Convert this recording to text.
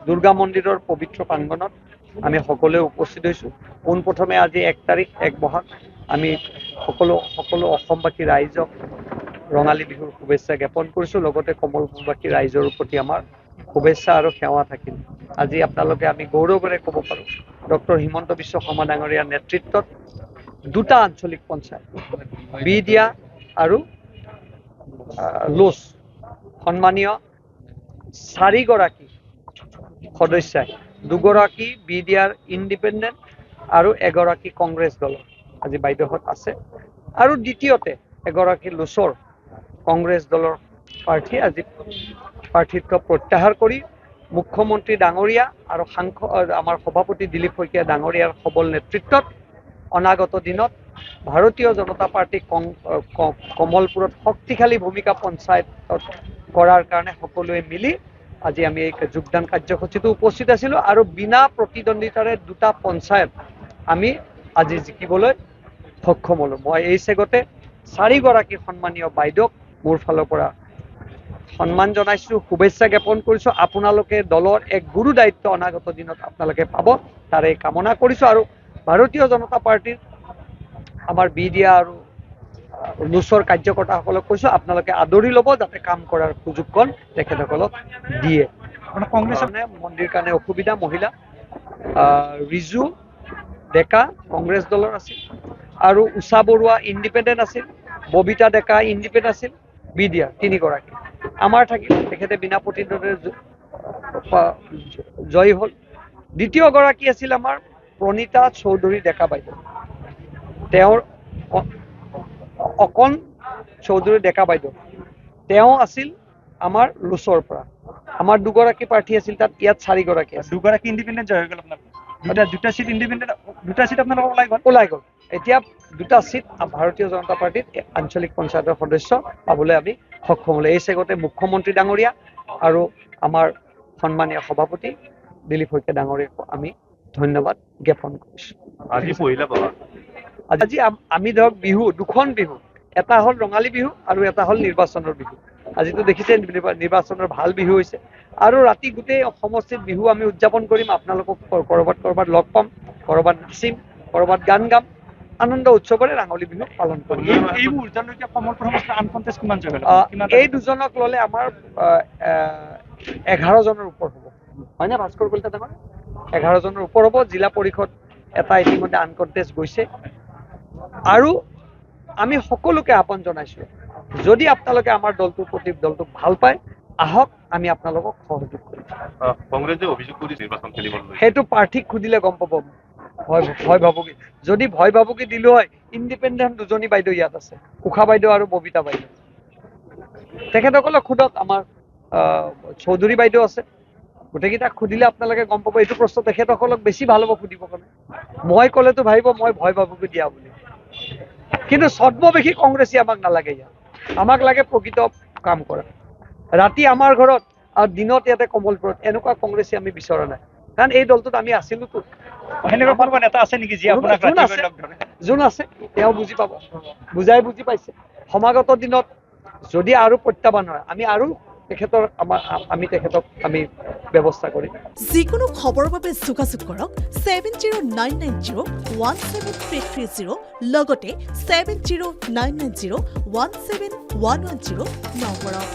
দুৰ্গা মন্দিৰৰ পবিত্ৰ প্ৰাংগণত আমি সকলোৱে উপস্থিত হৈছোঁ। পোনপ্ৰথমে আজি 1 তাৰিখ 1 বহাগ আমি সকলো অসমবাসী ৰাইজক ৰঙালী বিহুৰ শুভেচ্ছা জ্ঞাপন কৰিছোঁ। লগতে কমলপুৰবাসী ৰাইজৰ প্ৰতি আমাৰ শুভেচ্ছা আৰু সেৱা থাকিল। আজি আপোনালোকে আমি গৌৰৱেৰে ক'ব পাৰোঁ ডক্টৰ হিমন্ত বিশ্ব শৰ্মা ডাঙৰীয়াৰ নেতৃত্বত 2টা আঞ্চলিক পঞ্চায়ত বিদিয়া আৰু লোচ সন্মানীয় 4 গৰাকী সদস্যাই 2 গৰাকী বিদিয়াৰ ইণ্ডিপেণ্ডেণ্ট আৰু 1 গৰাকী কংগ্ৰেছ দলৰ আজি বাইদেউহঁত আছে আৰু দ্বিতীয়তে 1 গৰাকী লোচৰ কংগ্ৰেছ দলৰ প্ৰাৰ্থী আজি প্ৰাৰ্থিত্ব প্ৰত্যাহাৰ কৰি মুখ্যমন্ত্ৰী ডাঙৰীয়া আৰু আমাৰ সভাপতি দিলীপ শইকীয়া ডাঙৰীয়াৰ সবল নেতৃত্বত অনাগত দিনত ভাৰতীয় জনতা পাৰ্টি কমলপুৰত শক্তিশালী ভূমিকা পঞ্চায়তত কৰাৰ কাৰণে সকলোৱে মিলি আজি আমি এই যোগদান কাৰ্যসূচীটো উপস্থিত আছিলোঁ আৰু বিনা প্ৰতিদ্বন্দ্বিতাৰে 2টা পঞ্চায়ত আমি আজি জিকিবলৈ সক্ষম হ'লোঁ। মই এই চেগতে 4 গৰাকী সন্মানীয় বাইদেউক মোৰ ফালৰ পৰা সন্মান জনাইছোঁ, শুভেচ্ছা জ্ঞাপন কৰিছোঁ। আপোনালোকে দলৰ এক গুৰু দায়িত্ব অনাগত দিনত আপোনালোকে পাব তাৰে কামনা কৰিছোঁ আৰু ভাৰতীয় জনতা পাৰ্টিৰ আমাৰ বিদিয়া আৰু লোচৰ কাৰ্যকৰ্তাসকলক কৈছোঁ আপোনালোকে আদৰি ল'ব যাতে কাম কৰাৰ সুযোগকণ তেখেতসকলক দিয়ে। কংগ্ৰেছৰ মন্দিৰ কাৰণে অসুবিধা মহিলা ৰিজু ডেকা কংগ্ৰেছ দলৰ আছিল আৰু উষা বৰুৱা ইণ্ডিপেণ্ডেণ্ট আছিল, ববিতা ডেকা ইণ্ডিপেণ্ডেণ্ট আছিল, বিদিয়া 3 গৰাকী আমাৰ থাকিল। তেখেতে বিনা প্ৰতিদ্বন্দ্বিতাৰে জয়ী হ'ল। দ্বিতীয় গৰাকী আছিল আমাৰ প্ৰণীতা চৌধুৰী ডেকা বাইদেউ। তেওঁৰ অকণ চৌধুৰী ডেকা বাইদেউ তেওঁ আছিল আমাৰ লোচৰ পৰা। আমাৰ 2 গৰাকী প্ৰাৰ্থী আছিল তাত ইয়াত 4 গৰাকী আছিল। 2 গৰাকী ইণ্ডিপেণ্ডেণ্ট জয় হৈ গ'ল আপোনাৰ। দুটা সিট ইণ্ডিপেণ্ডেণ্ট 2টা সিট আপোনালোকৰ ওলাই গ'ল। এতিয়া 2টা সিট ভাৰতীয় জনতা পাৰ্টিত আঞ্চলিক পঞ্চায়তৰ সদস্য পাবলৈ আমি সক্ষম হ'লোঁ। এই চেগতে মুখ্যমন্ত্ৰী ডাঙৰীয়া আৰু আমাৰ সন্মানীয় সভাপতি দিলীপ শইকীয়া ডাঙৰীয়াক আমি ধন্যবাদ জ্ঞাপন কৰিছোঁ। আজি আমি ধৰক বিহু 2খন বিহু, এটা হ'ল ৰঙালী বিহু আৰু এটা হ'ল নিৰ্বাচনৰ বিহু। আজিতো দেখিছে নিৰ্বাচনৰ ভাল বিহু হৈছে আৰু ৰাতি গোটেই সমষ্টিত বিহু আমি উদযাপন কৰিম। আপোনালোকক ক'ৰবাত লগ পাম, ক'ৰবাত নাচিম, ক'ৰবাত গান গাম, আনন্দ উৎসৱৰে ৰাঙলী বিহু পালন কৰিম। এই মুহূৰ্তলৈকে কমলপুৰ সমষ্টিৰ আনকণ্টেষ্ট কিমান জয় হ'ল? এই দুজনক ল'লে আমাৰ 11 জনৰ ওপৰ হ'ব, হয়নে ভাস্কৰ কলিতা ডাঙৰ? 11 জনৰ ওপৰ হ'ব। জিলা পৰিষদ এটা ইতিমধ্যে আনকণ্টেষ্ট গৈছে আৰু আমি সকলোকে আহ্বান জনাইছোঁ যদি আপোনালোকে আমাৰ দলটোৰ প্ৰতি দলটোক ভাল পায় আহক, আমি আপোনালোকক সহযোগ কৰিম। কংগ্ৰেছে অভিযোগ কৰিছে নিৰ্বাচন খেলিবলৈ, সেইটো প্ৰাৰ্থীক সুধিলে গম পাব। ভয় ভাবুকি যদি ভয় ভাবুকি দিলোঁ হয়, ইণ্ডিপেণ্ডেণ্ট 2জনী বাইদেউ ইয়াত আছে, উষা বাইদেউ আৰু ববিতা বাইদেউ। তেখেতসকলক সোধক, আমাৰ চৌধুৰী বাইদেউ আছে, গোটেইকেইটাক সুধিলে আপোনালোকে গম পাব। এইটো প্ৰশ্ন তেখেতসকলক বেছি ভাল হ'ব সুধিব কাৰণে। মই ক'লেতো ভাবিব মই ভয় ভাবুকি দিয়া বুলি, কিন্তু ছদ্মবেশী কংগ্ৰেছী আমাক নালাগে। ইয়াত আমাক লাগে প্ৰকৃত কাম কৰা। ৰাতি আমাৰ ঘৰত আৰু দিনত ইয়াতে কমলপুৰত এনেকুৱা কংগ্ৰেছী আমি বিচৰা নাই, কাৰণ এই দলটোত আমি আছিলোতো। সেনেকুৱা কোনোবা নেতা আছে নেকি যি আপোনাক যোন আছে তেওঁ বুজি পাব, বুজি পাইছে। সমাগত দিনত যদি আৰু প্ৰত্যাহ্বান হয় আমি আৰু তেখেতক আমি ব্যৱস্থা কৰিম। যিকোনো খবৰৰ বাবে যোগাযোগ কৰক 7099017330 লগতে 7099017110 নম্বৰত।